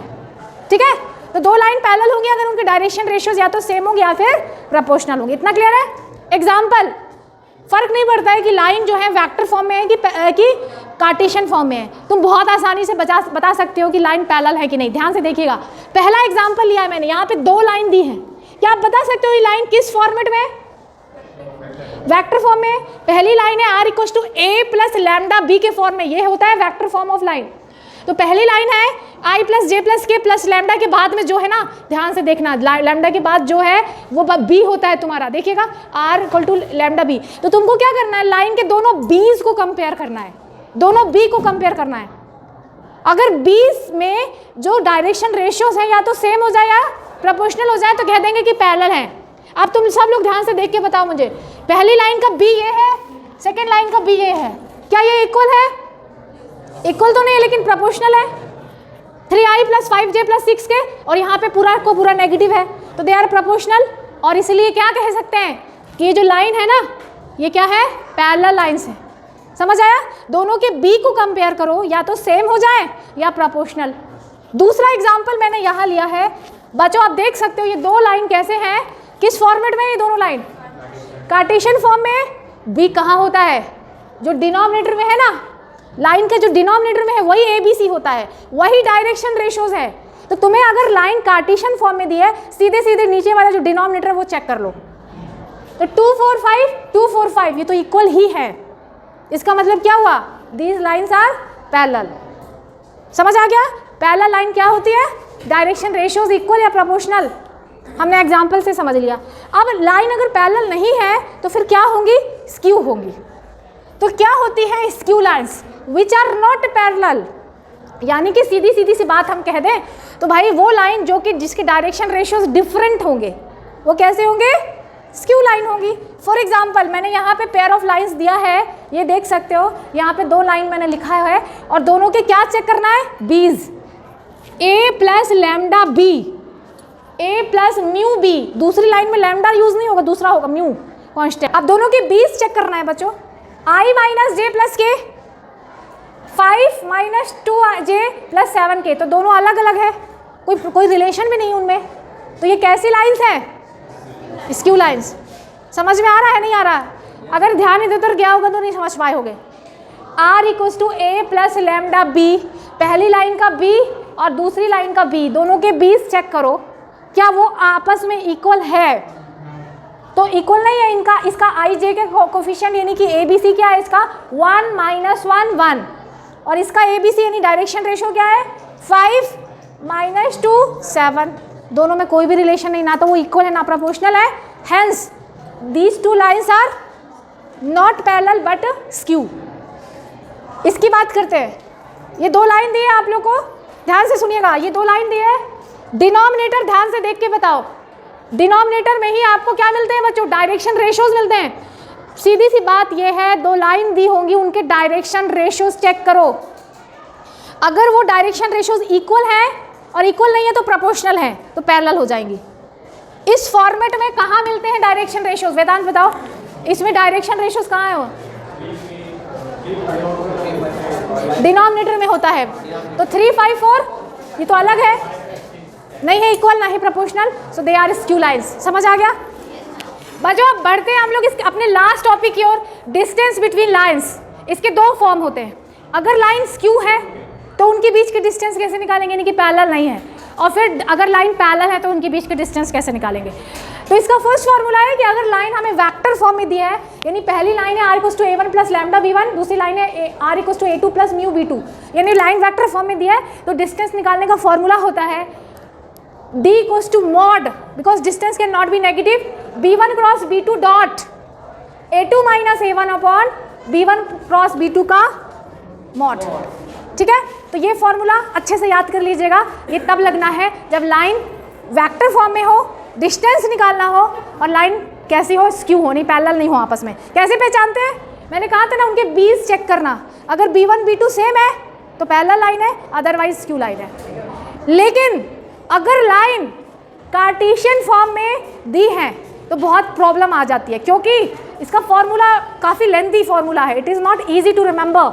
ठीक है। तो दो लाइन पैरेलल होंगी अगर उनके डायरेक्शन रेशियोज या तो सेम होंगे या फिर प्रोपोर्शनल होंगे। इतना क्लियर है? एग्जाम्पल, फर्क नहीं पड़ता है कि लाइन जो है वेक्टर फॉर्म में है कि कार्टेशियन फॉर्म में है, तुम बहुत आसानी से बता सकते हो कि लाइन पैरेलल है कि नहीं। ध्यान से देखिएगा, पहला एग्जाम्पल लिया है मैंने, यहाँ पे दो लाइन दी है। क्या आप बता सकते हो ये लाइन किस फॉर्मेट में है? वेक्टर फॉर्म में। पहली लाइन है r equals to a plus lambda b के फॉर्म में, ये होता है वेक्टर फॉर्म ऑफ लाइन। तो पहली लाइन है आई प्लस जे प्लस के प्लस लैम्डा के बाद में जो है ना, ध्यान से देखना, लैम्डा के बाद जो है वो बी होता है तुम्हारा, देखिएगा R equal to lambda B. तो तुमको क्या करना है, लाइन के दोनों बीज को कंपेयर करना है, दोनों बी को कंपेयर करना है। अगर बीज में जो डायरेक्शन रेशियोज हैं या तो सेम हो जाए या प्रोपोर्शनल हो जाए तो कह देंगे कि पैरेलल हैं। अब तुम सब लोग ध्यान से देख के बताओ मुझे, पहली लाइन का बी ये है, सेकेंड लाइन का बी ये है, क्या ये इक्वल है? इक्वल तो नहीं है लेकिन प्रोपोर्शनल है। 3i प्लस 5j प्लस 6 के और यहाँ पे पूरा को पूरा नेगेटिव है, तो दे आर प्रोपोर्शनल। और इसलिए क्या कह सकते हैं कि ये जो लाइन है ना, ये क्या है, पैरेलल लाइंस है। समझ आया? दोनों के बी को कंपेयर करो, या तो सेम हो जाए या प्रोपोर्शनल। दूसरा एग्जाम्पल मैंने यहाँ लिया है बच्चों, आप देख सकते हो ये दो लाइन कैसे हैं, किस फॉर्मेट में ये दोनों लाइन, कार्टेशियन फॉर्म में। बी कहाँ होता है, जो डिनोमिनेटर में है ना, लाइन के जो डिनोमिनेटर में है वही ए बी सी होता है, वही डायरेक्शन रेशियोज है। तो तुम्हें अगर लाइन कार्टेशियन फॉर्म में दी है, सीधे सीधे नीचे वाला जो डिनोमिनेटर है वो चेक कर लो। तो 2 4 5 2 4 5 ये तो इक्वल ही है। इसका मतलब क्या हुआ, दीज लाइन्स आर पैरेलल। समझ आ गया? पैरेलल लाइन क्या होती है, डायरेक्शन रेशियोज इक्वल या प्रोपोर्शनल। हमने एग्जाम्पल से समझ लिया। अब लाइन अगर पैरेलल नहीं है तो फिर क्या होंगी, स्क्यू होंगी। तो क्या होती है skew lines, which are not parallel. यानी कि सीधी सीधी सी बात हम कह दें तो भाई वो लाइन जो कि जिसके डायरेक्शन रेशियोज डिफरेंट होंगे वो कैसे होंगे, स्क्यू लाइन होगी। फॉर एग्जाम्पल मैंने यहाँ पे पेयर ऑफ लाइन्स दिया है, ये देख सकते हो, यहाँ पे दो लाइन मैंने लिखा है और दोनों के क्या चेक करना है, बीज। ए प्लस लैम्डा बी, ए प्लस म्यू बी। दूसरी लाइन में लैम्डा यूज नहीं होगा, दूसरा होगा म्यू कांस्टेंट। अब दोनों के बीज चेक करना है बच्चों। आई माइनस जे प्लस के, 5 माइनस 2j प्लस 7k, तो दोनों अलग अलग है, कोई रिलेशन भी नहीं उनमें। तो ये कैसी लाइन्स है, स्क्यू लाइन्स। समझ में आ रहा है नहीं आ रहा है? अगर ध्यान इधर उधर गया होगा तो नहीं समझ पाए होगे। R equals to a plus lambda b, पहली लाइन का बी और दूसरी लाइन का बी, दोनों के बीज चेक करो क्या वो आपस में इक्वल है। तो इक्वल नहीं है इनका, इसका आई जे के कोफिशिएंट यानी कि ए बी सी क्या है इसका, 1 माइनस 1 1, और इसका ए बी सी यानी डायरेक्शन रेशियो क्या है, 5 माइनस 2 7। दोनों में कोई भी रिलेशन नहीं, ना तो वो इक्वल है ना प्रोपोर्शनल है। Hence these two lines are not parallel but skew. इसकी बात करते हैं। ये दो लाइन दी है आप लोग को, ध्यान से सुनिएगा, ये दो लाइन दी है। डिनोमिनेटर ध्यान से देख के बताओ, डिनोमिनेटर में ही आपको क्या मिलते हैं बच्चों, डायरेक्शन रेशियोज मिलते हैं। सीधी सी बात ये है, दो लाइन दी होंगी, उनके डायरेक्शन रेशियोज चेक करो। अगर वो डायरेक्शन रेशियोज इक्वल है और इक्वल नहीं है तो प्रोपोर्शनल है, तो पैरेलल हो जाएंगी। इस फॉर्मेट में कहाँ मिलते हैं डायरेक्शन रेशियोज, वेदांत बताओ, इसमें डायरेक्शन रेशियोज कहाँ है, वो डिनोमिनेटर में होता है। तो 3 5 4 ये तो अलग है, नहीं है इक्वल ना ही proportional, so they are skew lines. समझ आ गया बच्चों? अब बढ़ते हैं हम लोग इस अपने लास्ट टॉपिक की ओर, डिस्टेंस बिटवीन लाइन्स। इसके दो फॉर्म होते हैं। अगर लाइन स्क्यू है तो उनके बीच के डिस्टेंस कैसे निकालेंगे, यानी कि पैरेलल नहीं है, और फिर अगर लाइन पैरेलल है तो उनके बीच के डिस्टेंस कैसे निकालेंगे। तो इसका फर्स्ट फॉर्मूला है कि अगर लाइन हमें वेक्टर फॉर्म में दिया है, यानी पहली लाइन है r equals to a1 plus lambda b1, दूसरी लाइन है r equals to a2 plus mu b2, यानी लाइन वेक्टर फॉर्म में दिया है, तो डिस्टेंस निकालने का फॉर्मूला होता है d equals to mod, because distance can not be negative, b1 cross b2 dot a2 minus a1 upon b1 cross b2 का मॉड। ठीक है, तो ये फॉर्मूला अच्छे से याद कर लीजिएगा। ये तब लगना है जब लाइन वेक्टर फॉर्म में हो, डिस्टेंस निकालना हो और लाइन कैसी हो, स्क्यू हो, नहीं पैरेलल नहीं हो आपस में। कैसे पहचानते हैं, मैंने कहा था ना, उनके बीज चेक करना। अगर b1 b2 सेम है तो पैरेलल लाइन है, अदरवाइज स्क्यू लाइन है। लेकिन अगर लाइन कार्टेशियन फॉर्म में दी है तो बहुत प्रॉब्लम आ जाती है, क्योंकि इसका फॉर्मूला काफ़ी लेंथी फॉर्मूला है, it is not easy to remember,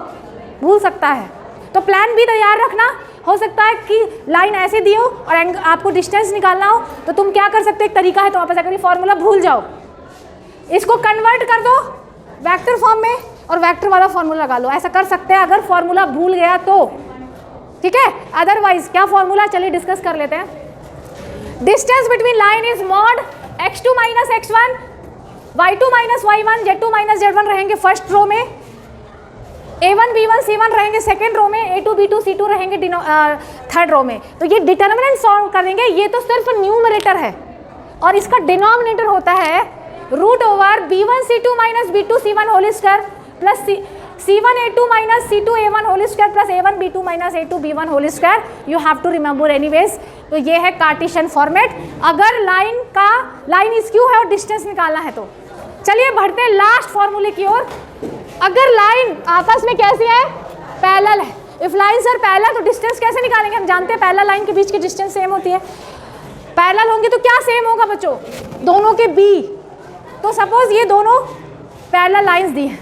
भूल सकता है। तो प्लान भी तैयार रखना। हो सकता है कि लाइन ऐसे दी हो और आपको डिस्टेंस निकालना हो, तो तुम क्या कर सकते हो, एक तरीका है, तो वापस अगर ये फॉर्मूला भूल जाओ, इसको कन्वर्ट कर दो वेक्टर फॉर्म में और वेक्टर वाला फॉर्मूला लगा लो। ऐसा कर सकते हैं अगर फॉर्मूला भूल गया तो, ठीक है। अदरवाइज क्या फॉर्मूला, चलिए डिस्कस कर लेते हैं। Distance between line is mod x2 minus x1 y2 minus y1 z2 minus z1 रहेंगे फर्स्ट रो में, A1 B1 C1 रहेंगे सेकेंड रो में, A2 B2 C2 रहेंगे थर्ड रो में। तो ये डिटर्मिनेंट सॉल्व करेंगे, ये तो सिर्फ न्यूमरेटर है और इसका डिनोमिनेटर होता है root over B1 C2 minus B2 C1 whole square plus C1 A2 minus C2 A1 whole square plus A1 B2 minus A2 B1 whole square. You have to remember anyways. तो ये है Cartesian format अगर line skew है और distance निकालना है तो। चलिए बढ़ते हैं लास्ट फॉर्मूले की ओर। अगर लाइन आपस में कैसी है, पैरेलल है, इफ लाइन्स आर पैरेलल तो डिस्टेंस कैसे निकालेंगे? हम जानते हैं पैरेलल लाइन के बीच की डिस्टेंस सेम होती है। पैरेलल होंगे तो क्या सेम होगा बच्चों? दोनों के बी। तो सपोज ये दोनों पैरेलल लाइंस दी हैं,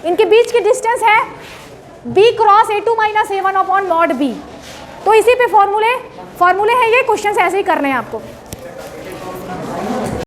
इनके बीच की डिस्टेंस है b cross A2 minus A1 upon mod b। तो इसी पे फॉर्मूले है ये, क्वेश्चन ऐसे ही करने हैं आपको।